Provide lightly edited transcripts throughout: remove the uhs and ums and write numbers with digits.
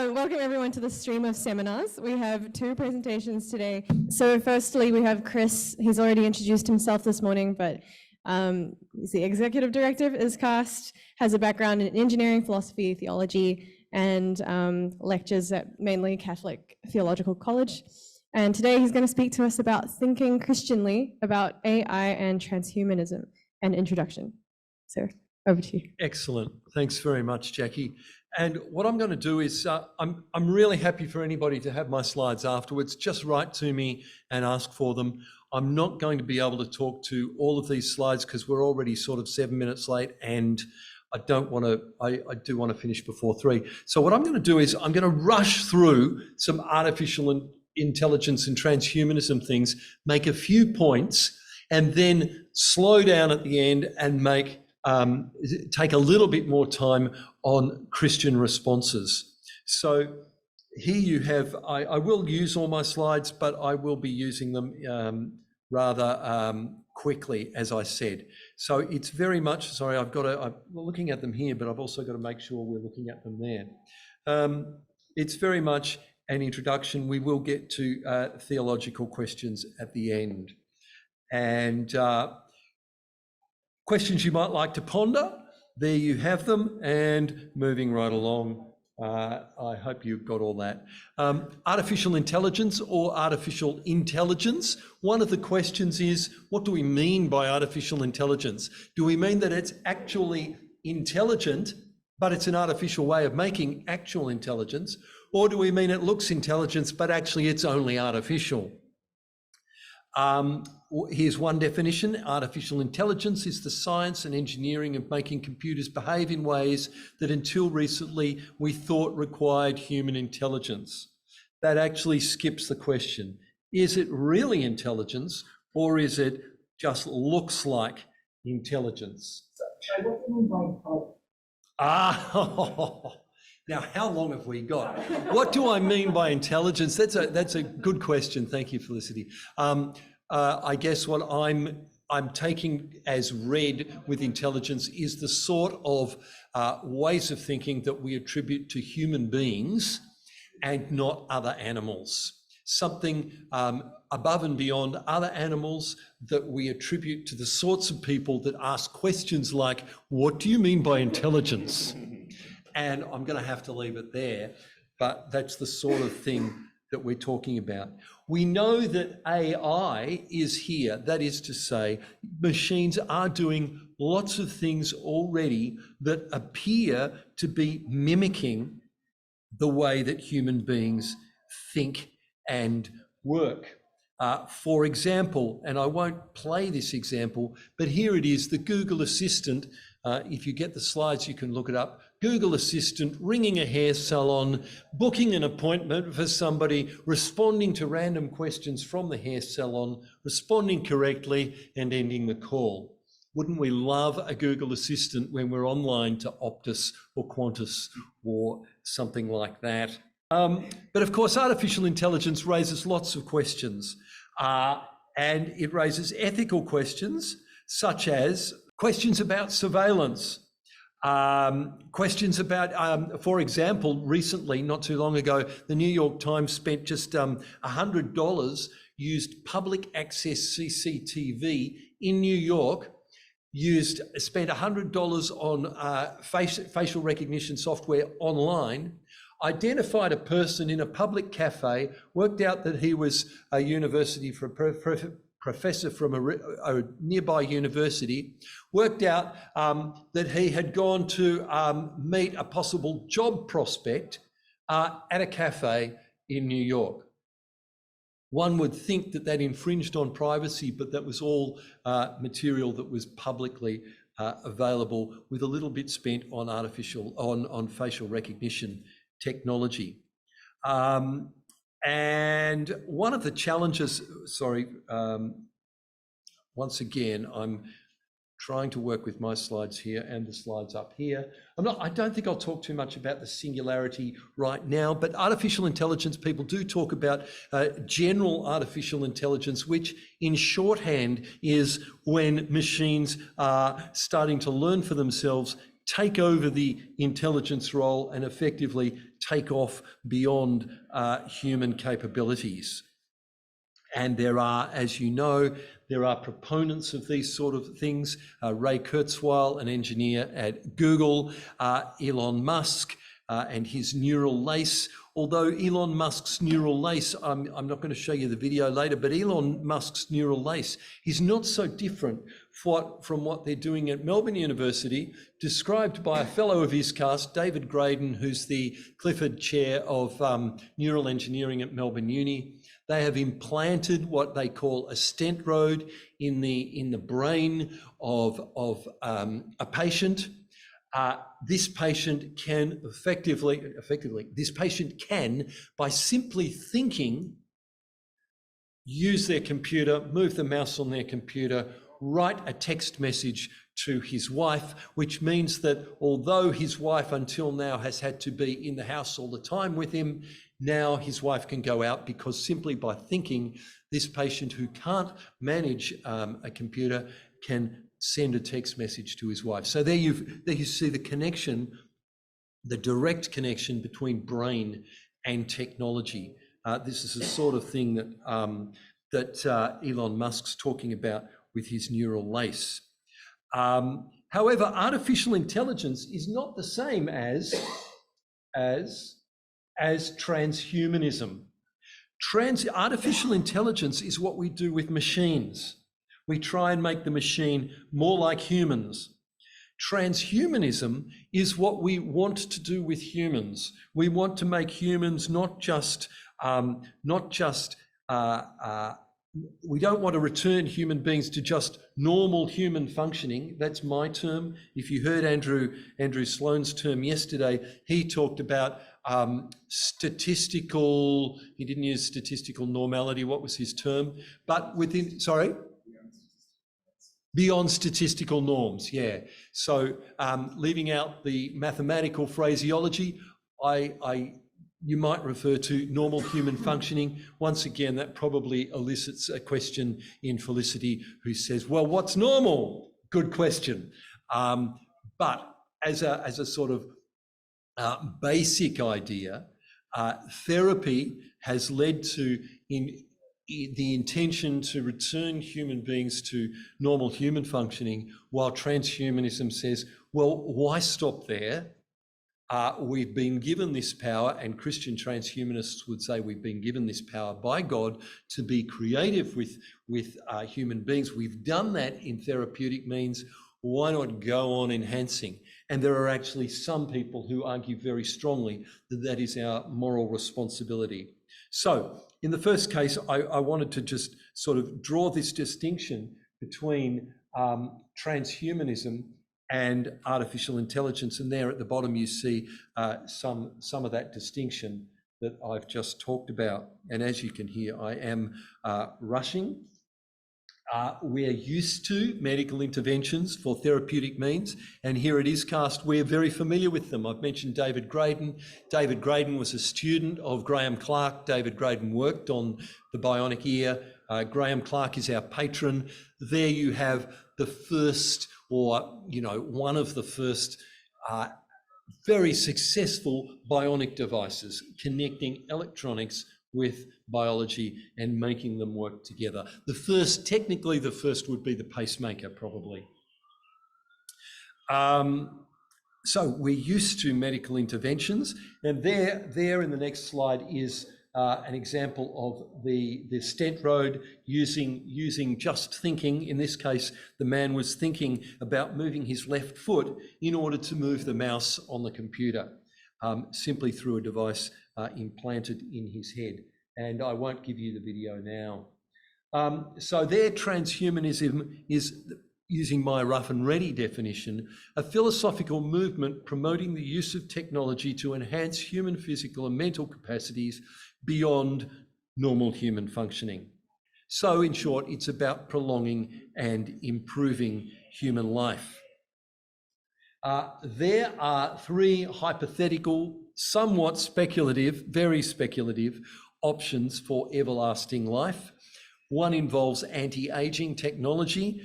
Welcome everyone to the stream of seminars. We have two presentations today. So firstly, we have Chris. He's already introduced himself this morning, but he's the executive director of ISCAST, has a background in engineering, philosophy, theology, and lectures at mainly Catholic Theological College. And today he's going to speak to us about thinking Christianly about AI and transhumanism and introduction. So over to you. Excellent. Thanks very much, Jackie. And what I'm going to do is I'm really happy for anybody to have my slides afterwards. Just write to me and ask for them. I'm not going to be able to talk to all of these slides because we're already sort of 7 minutes late, and I don't want to, I do want to finish before 3. So what I'm going to do is I'm going to rush through some artificial intelligence and transhumanism things, make a few points, and then slow down at the end and take a little bit more time on Christian responses. So here you have, I will use all my slides, but I will be using them rather quickly, as I said. So it's very much, sorry, I'm looking at them here, but I've also got to make sure we're looking at them there. It's very much an introduction. We will get to theological questions at the end. And questions you might like to ponder, there you have them, and moving right along. I hope you've got all that. Artificial intelligence or artificial intelligence. One of the questions is, what do we mean by artificial intelligence? Do we mean that it's actually intelligent, but it's an artificial way of making actual intelligence? Or do we mean it looks intelligence, but actually it's only artificial? Here's one definition. Artificial intelligence is the science and engineering of making computers behave in ways that until recently we thought required human intelligence. That actually skips the question. Is it really intelligence, or is it just looks like intelligence? So what do you mean by intelligence? Now, how long have we got? What do I mean by intelligence? That's a good question. Thank you, Felicity. I guess what I'm taking as read with intelligence is the sort of ways of thinking that we attribute to human beings and not other animals. Something above and beyond other animals that we attribute to the sorts of people that ask questions like, what do you mean by intelligence? And I'm going to have to leave it there, but that's the sort of thing that we're talking about. We know that AI is here. That is to say, machines are doing lots of things already that appear to be mimicking the way that human beings think and work. For example, and I won't play this example, but here it is, the Google Assistant. If you get the slides, you can look it up. Google Assistant, ringing a hair salon, booking an appointment for somebody, responding to random questions from the hair salon, responding correctly, and ending the call. Wouldn't we love a Google Assistant when we're online to Optus or Qantas or something like that? But of course, artificial intelligence raises lots of questions, and it raises ethical questions, such as questions about surveillance. Questions about, for example, recently, not too long ago, the New York Times spent just $100, used public access CCTV in New York, spent $100 on facial recognition software online, identified a person in a public cafe, worked out that he was a university professor from a nearby university, worked out that he had gone to meet a possible job prospect at a cafe in New York. One would think that that infringed on privacy, but that was all material that was publicly available, with a little bit spent on on facial recognition technology. And one of the challenges, once again, I'm trying to work with my slides here and the slides up here. I don't think I'll talk too much about the singularity right now, but artificial intelligence, people do talk about general artificial intelligence, which in shorthand is when machines are starting to learn for themselves, take over the intelligence role and effectively take off beyond human capabilities. And there are, as you know, there are proponents of these sort of things. Ray Kurzweil, an engineer at Google, Elon Musk and his neural lace. Although Elon Musk's neural lace, I'm not going to show you the video later, but Elon Musk's neural lace is not so different from what they're doing at Melbourne University, described by a fellow of his cast, David Graydon, who's the Clifford Chair of Neural Engineering at Melbourne Uni. They have implanted what they call a stent rod in the brain of a patient. This patient can this patient can, by simply thinking, use their computer, move the mouse on their computer, write a text message to his wife, which means that although his wife until now has had to be in the house all the time with him, now his wife can go out, because simply by thinking, this patient who can't manage a computer can send a text message to his wife. So there you see the connection, the direct connection between brain and technology. This is the sort of thing that Elon Musk's talking about with his neural lace. However, artificial intelligence is not the same as transhumanism. Artificial intelligence is what we do with machines. We try and make the machine more like humans. Transhumanism is what we want to do with humans. We want to make humans not just we don't want to return human beings to just normal human functioning. That's my term. If you heard Andrew Sloan's term yesterday, he talked about statistical, he didn't use statistical normality. What was his term? But within, sorry? Beyond statistical norms, yeah. So leaving out the mathematical phraseology, you might refer to normal human functioning. Once again, that probably elicits a question in Felicity, who says, well, what's normal? Good question. But as a sort of basic idea, therapy has led to the intention to return human beings to normal human functioning, while transhumanism says, well, why stop there? We've been given this power, and Christian transhumanists would say we've been given this power by God to be creative with human beings. We've done that in therapeutic means. Why not go on enhancing? And there are actually some people who argue very strongly that that is our moral responsibility. So in the first case, I wanted to just sort of draw this distinction between transhumanism and artificial intelligence. And there at the bottom, you see some of that distinction that I've just talked about. And as you can hear, I am rushing. We're used to medical interventions for therapeutic means, and here it is cast. We're very familiar with them. I've mentioned David Graydon. David Graydon was a student of Graham Clark. David Graydon worked on the bionic ear. Graham Clark is our patron. There you have the first, or one of the first very successful bionic devices connecting electronics with biology and making them work together. Technically the first would be the pacemaker, probably. So we're used to medical interventions, and there in the next slide is an example of the stent rod using just thinking. In this case, the man was thinking about moving his left foot in order to move the mouse on the computer, simply through a device implanted in his head. And I won't give you the video now. So there, transhumanism is, using my rough and ready definition, a philosophical movement promoting the use of technology to enhance human physical and mental capacities beyond normal human functioning. So in short, it's about prolonging and improving human life. There are three hypothetical, somewhat speculative, very speculative options for everlasting life. One involves anti-aging technology,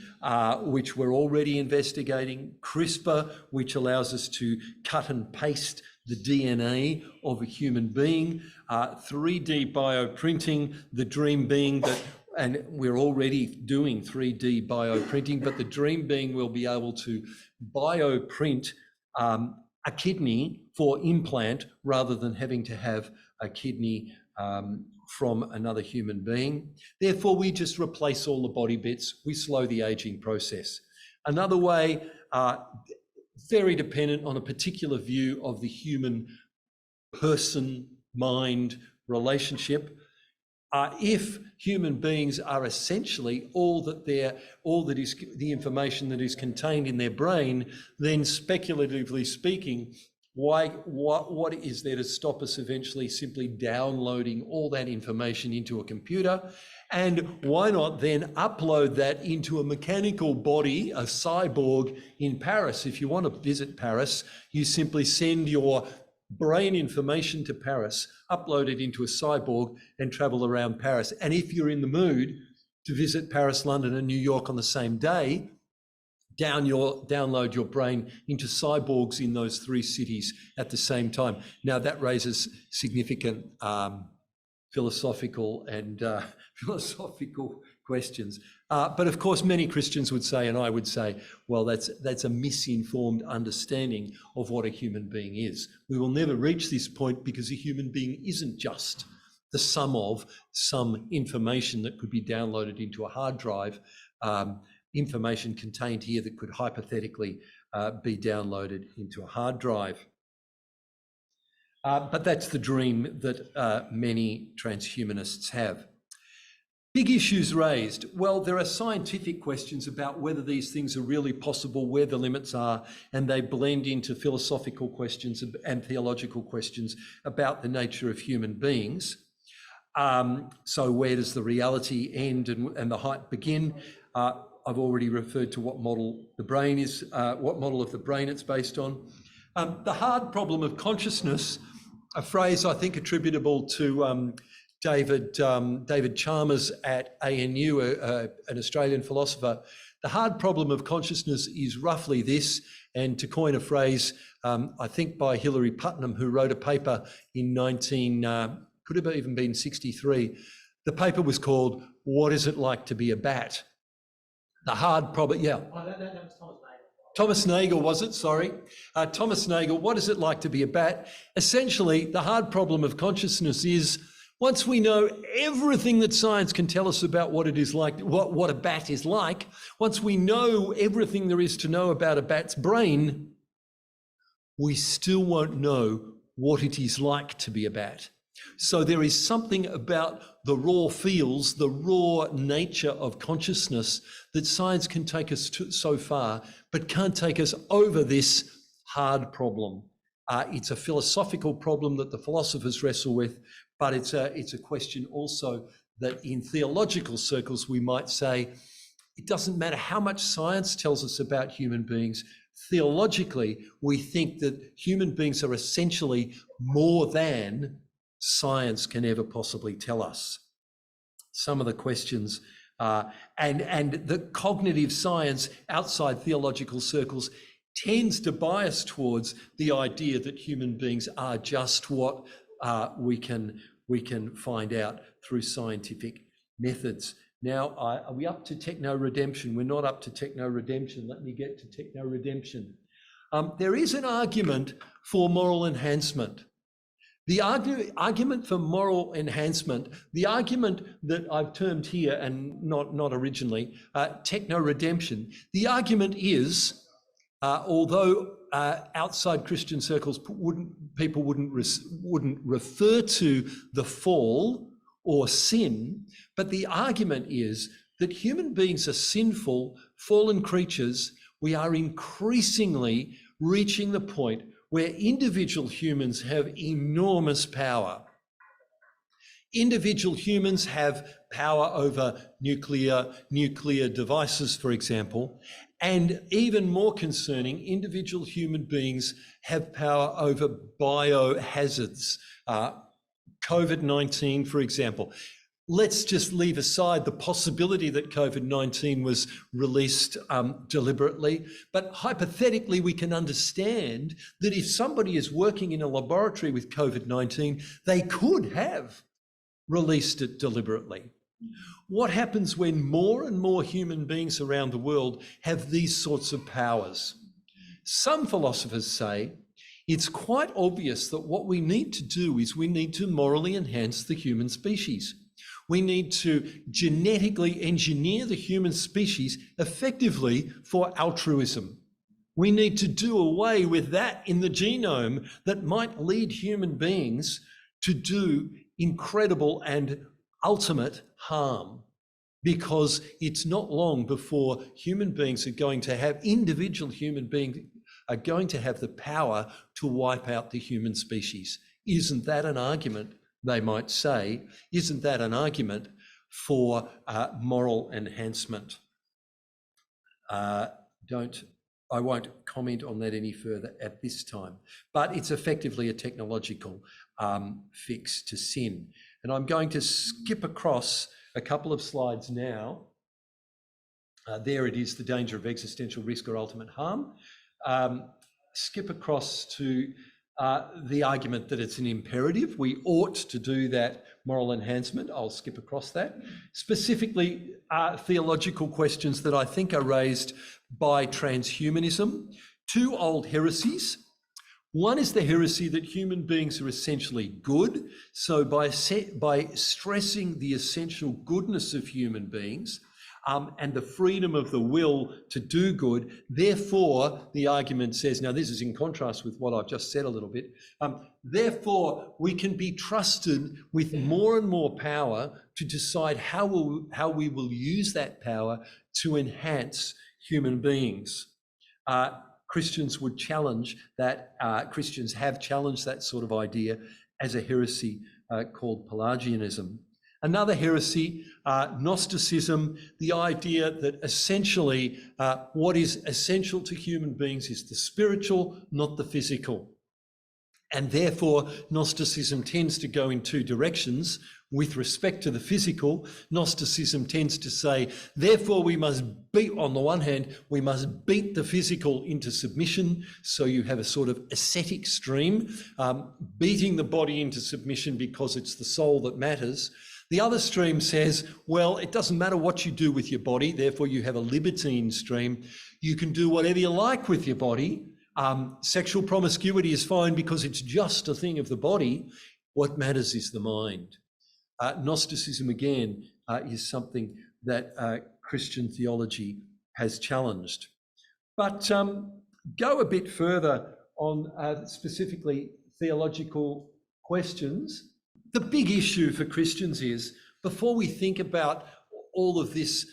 which we're already investigating, CRISPR, which allows us to cut and paste the DNA of a human being, 3D bioprinting, the dream being that, and we're already doing 3D bioprinting, but the dream being we'll be able to bioprint a kidney for implant rather than having to have a kidney from another human being. Therefore, we just replace all the body bits. We slow the aging process. Another way, very dependent on a particular view of the human person-mind relationship. If human beings are essentially all that is the information that is contained in their brain, then speculatively speaking, what is there to stop us eventually simply downloading all that information into a computer? And why not then upload that into a mechanical body, a cyborg in Paris? If you want to visit Paris, you simply send your brain information to Paris, upload it into a cyborg and travel around Paris. And if you're in the mood to visit Paris, London and New York on the same day, download your brain into cyborgs in those three cities at the same time. Now that raises significant philosophical questions. But of course, many Christians would say, and I would say, well, that's a misinformed understanding of what a human being is. We will never reach this point because a human being isn't just the sum of some information that could be downloaded into a hard drive, information contained here that could hypothetically be downloaded into a hard drive. But that's the dream that many transhumanists have. Big issues raised. Well, there are scientific questions about whether these things are really possible, where the limits are, and they blend into philosophical questions and theological questions about the nature of human beings. So where does the reality end and the hype begin? I've already referred to what model the brain is, what model of the brain it's based on. The hard problem of consciousness, a phrase I think attributable to David Chalmers at ANU, an Australian philosopher. The hard problem of consciousness is roughly this, and to coin a phrase, I think by Hilary Putnam, who wrote a paper in could have even been 63. The paper was called, "What is it like to be a bat?" The hard problem, yeah. Oh, that was Thomas Nagel. Thomas Nagel, was it? Sorry. Thomas Nagel, what is it like to be a bat? Essentially, the hard problem of consciousness is once we know everything that science can tell us about what it is like, what a bat is like, once we know everything there is to know about a bat's brain, we still won't know what it is like to be a bat. So there is something about the raw feels, the raw nature of consciousness that science can take us so far, but can't take us over this hard problem. It's a philosophical problem that the philosophers wrestle with, but it's a question also that in theological circles we might say, it doesn't matter how much science tells us about human beings. Theologically, we think that human beings are essentially more than science can ever possibly tell us. Some of the questions and the cognitive science outside theological circles tends to bias towards the idea that human beings are just what we can find out through scientific methods. Now, are we up to techno-redemption? We're not up to techno-redemption. Let me get to techno-redemption. There is an argument for moral enhancement. The argument for moral enhancement, the argument that I've termed here, and not originally, techno-redemption, the argument is, although outside Christian circles people wouldn't refer to the fall or sin, but the argument is that human beings are sinful, fallen creatures. We are increasingly reaching the point where individual humans have enormous power. Individual humans have power over nuclear devices, for example, and even more concerning, individual human beings have power over biohazards. COVID-19, for example. let's just leave aside the possibility that COVID-19 was released deliberately. But hypothetically, we can understand that if somebody is working in a laboratory with COVID-19, they could have released it deliberately. What happens when more and more human beings around the world have these sorts of powers? Some philosophers say it's quite obvious that what we need to do is we need to morally enhance the human species. We need to genetically engineer the human species effectively for altruism. We need to do away with that in the genome that might lead human beings to do incredible and ultimate harm, because it's not long before human beings are going to have, individual human beings are going to have the power to wipe out the human species. Isn't that an argument, they might say, isn't that an argument for moral enhancement? I won't comment on that any further at this time, but it's effectively a technological fix to sin. And I'm going to skip across a couple of slides now. There it is, the danger of existential risk or ultimate harm. Skip across to the argument that it's an imperative. We ought to do that moral enhancement. I'll skip across that. Specifically, theological questions that I think are raised by transhumanism. Two old heresies. One is the heresy that human beings are essentially good. So by stressing the essential goodness of human beings and the freedom of the will to do good, therefore, the argument says, now this is in contrast with what I've just said a little bit, therefore we can be trusted with more and more power to decide how we will use that power to enhance human beings. Christians would challenge that, Christians have challenged that sort of idea as a heresy called Pelagianism. Another heresy, Gnosticism, the idea that essentially what is essential to human beings is the spiritual, not the physical. And therefore, Gnosticism tends to go in two directions with respect to the physical. Gnosticism tends to say, therefore, we must beat, on the one hand, we must beat the physical into submission. So you have a sort of ascetic stream, beating the body into submission because it's the soul that matters. The other stream says, well, it doesn't matter what you do with your body, therefore you have a libertine stream. You can do whatever you like with your body. Sexual promiscuity is fine because it's just a thing of the body. What matters is the mind. Gnosticism, again, is something that Christian theology has challenged. But go a bit further on specifically theological questions. The big issue for Christians is, before we think about all of this,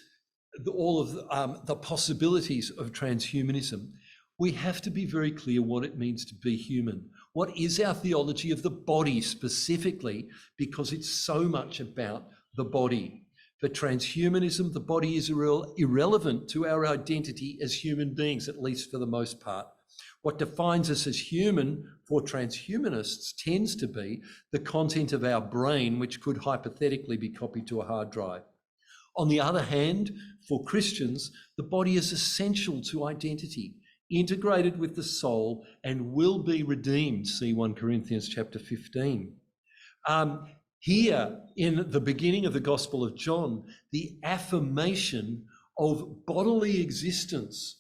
all of the possibilities of transhumanism, we have to be very clear what it means to be human. What is our theology of the body specifically? Because it's so much about the body. For transhumanism, the body is irrelevant to our identity as human beings, at least for the most part. What defines us as human for transhumanists tends to be the content of our brain, which could hypothetically be copied to a hard drive. On the other hand, for Christians, the body is essential to identity, integrated with the soul, and will be redeemed. See 1 Corinthians chapter 15. Here in the beginning of the Gospel of John, the affirmation of bodily existence.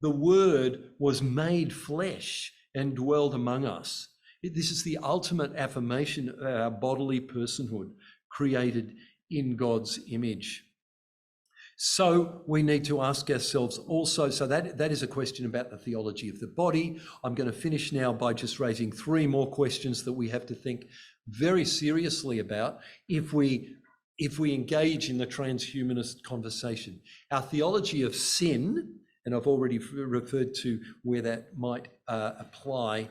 The Word was made flesh and dwelled among us. This is the ultimate affirmation of our bodily personhood, created in God's image. So we need to ask ourselves also, so that is a question about the theology of the body. I'm going to finish now by just raising three more questions that we have to think very seriously about if we engage in the transhumanist conversation. Our theology of sin, and I've already referred to where that might apply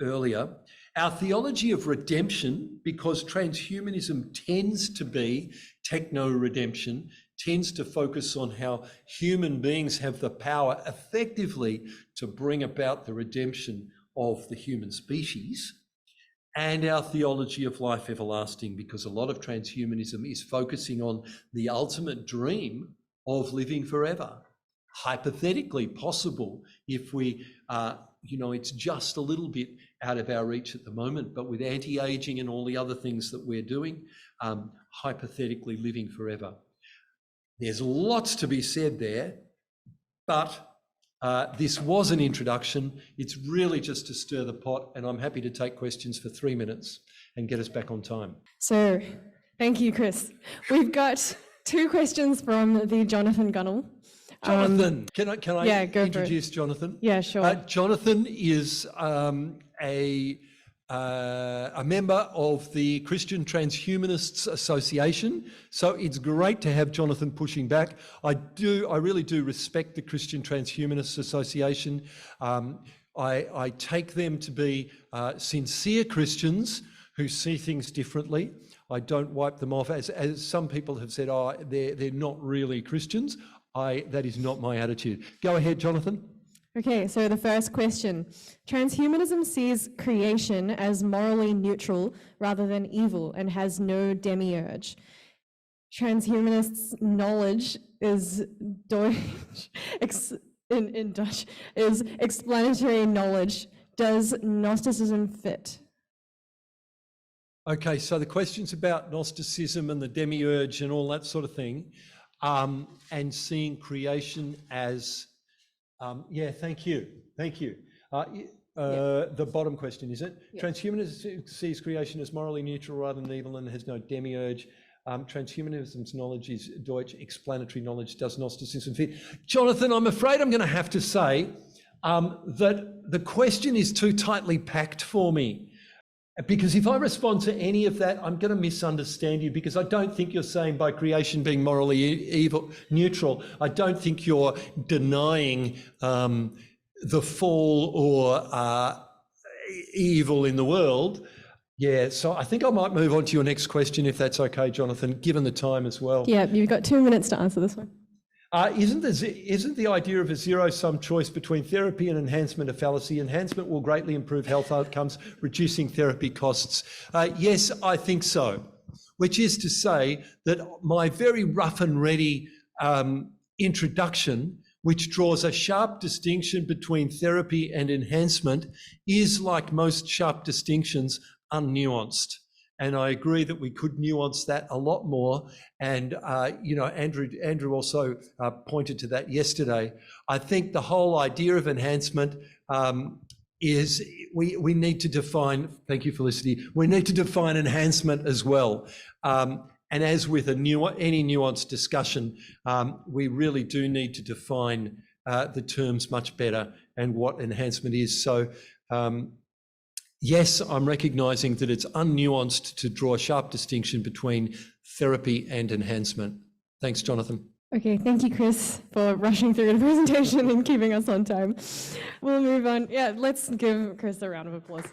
earlier. Our theology of redemption, because transhumanism tends to be techno-redemption, tends to focus on how human beings have the power effectively to bring about the redemption of the human species. and our theology of life everlasting, because a lot of transhumanism is focusing on the ultimate dream of living forever. Hypothetically possible if we, it's just a little bit out of our reach at the moment, but with anti-aging and all the other things that we're doing, hypothetically living forever. There's lots to be said there, but this was an introduction. It's really just to stir the pot, and I'm happy to take questions for 3 minutes and get us back on time. So, thank you, Chris. We've got 2 questions from the Jonathan Gunnell. Jonathan, can I go introduce Jonathan? Yeah, sure. Jonathan is a member of the Christian Transhumanists Association, so it's great to have Jonathan pushing back. I really do respect the Christian Transhumanists Association. I take them to be sincere Christians who see things differently. I don't wipe them off, as some people have said, they're not really Christians. That is not my attitude. Go ahead, Jonathan. Okay, so the first question. Transhumanism sees creation as morally neutral rather than evil and has no demiurge. Transhumanists' knowledge is in Dutch is explanatory knowledge. Does Gnosticism fit? Okay, so the question's about Gnosticism and the demiurge and all that sort of thing, and seeing creation as, thank you. The bottom question, is it? Yeah. Transhumanism sees creation as morally neutral rather than evil and has no demiurge. Transhumanism's knowledge is Deutsch, explanatory knowledge. Does Gnosticism fit? Jonathan, I'm afraid I'm going to have to say that the question is too tightly packed for me. Because if I respond to any of that, I'm going to misunderstand you, because I don't think you're saying by creation being morally neutral, I don't think you're denying the fall or evil in the world. Yeah, so I think I might move on to your next question, if that's okay, Jonathan, given the time as well. Yeah, you've got 2 minutes to answer this one. Isn't the idea of a zero-sum choice between therapy and enhancement a fallacy? Enhancement will greatly improve health outcomes, reducing therapy costs. Yes, I think so, which is to say that my very rough and ready introduction, which draws a sharp distinction between therapy and enhancement, is, like most sharp distinctions, unnuanced. And I agree that we could nuance that a lot more. And, Andrew also pointed to that yesterday. I think the whole idea of enhancement is we need to define, thank you, Felicity, we need to define enhancement as well. And as with any nuanced discussion, we really do need to define the terms much better and what enhancement is. So, yes, I'm recognising that it's unnuanced to draw a sharp distinction between therapy and enhancement. Thanks, Jonathan. Okay, thank you, Chris, for rushing through the presentation and keeping us on time. We'll move on. Yeah, let's give Chris a round of applause.